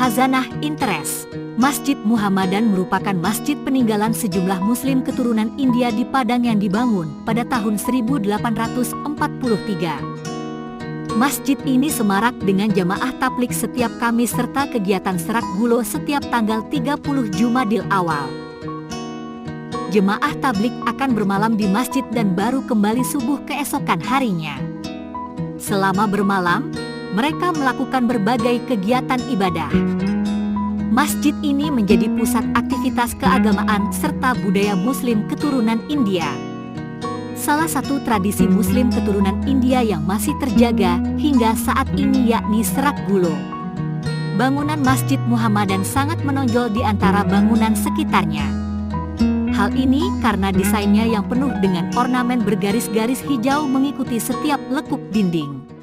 Khazanah Interest. Masjid Muhammadan merupakan masjid peninggalan sejumlah muslim keturunan India di Padang yang dibangun pada tahun 1843. Masjid ini semarak dengan jamaah tablik setiap Kamis serta kegiatan serak gulo setiap tanggal 30 Jumadil Awal. Jemaah tablik akan bermalam di masjid dan baru kembali subuh keesokan harinya. Selama bermalam, mereka melakukan berbagai kegiatan ibadah. Masjid ini menjadi pusat aktivitas keagamaan serta budaya muslim keturunan India. Salah satu tradisi muslim keturunan India yang masih terjaga hingga saat ini yakni serak gulo. Bangunan Masjid Muhammadan sangat menonjol di antara bangunan sekitarnya. Hal ini karena desainnya yang penuh dengan ornamen bergaris-garis hijau mengikuti setiap lekuk dinding.